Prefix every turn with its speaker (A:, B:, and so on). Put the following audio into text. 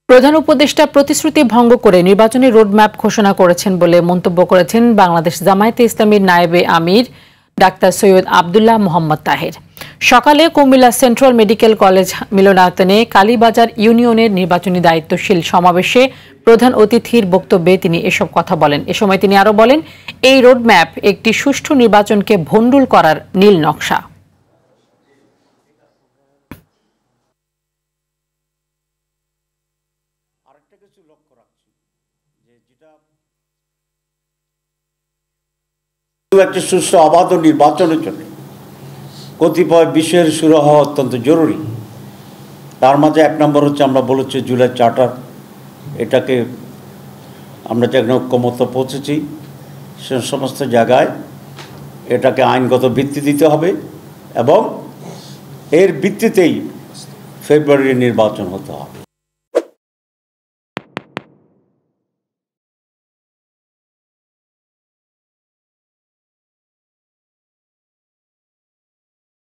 A: প্রধান উপদেষ্টা প্রতিশ্রুতি ভঙ্গ করে নির্বাচনী রোডম্যাপ ঘোষণা করেছেন বলে মন্তব্য করেছেন বাংলাদেশ জামায়াতে ইসলামীর নায়েবে আমির ডাক্তার সৈয়দ আব্দুল্লাহ মোহাম্মদ তাহের। সকালে কুমিল্লা সেন্ট্রাল মেডিকেল কলেজ মিলনায়তনে কালীবাজার ইউনিয়নের নির্বাচনী দায়িত্বশীল সমাবেশে প্রধান অতিথির বক্তব্যে তিনি এসব কথা বলেন। এ সময় তিনি আরো বলেন, এই রোডম্যাপ একটি সুষ্ঠু নির্বাচনকে ভণ্ডুল করার নীল নকশা।
B: একটি সুষ্ঠু অবাধ নির্বাচনের জন্য কতিপয় বিষয়ের শুরু হওয়া অত্যন্ত জরুরি। তার মাঝে এক নম্বর হচ্ছে, আমরা বলেছি জুলাই চার্টার, এটাকে আমরা যেখানে ঐক্যমত্য পৌঁছেছি সে সমস্ত জায়গায় এটাকে আইনগত ভিত্তি দিতে হবে এবং এর ভিত্তিতেই ফেব্রুয়ারির নির্বাচন হতে হবে।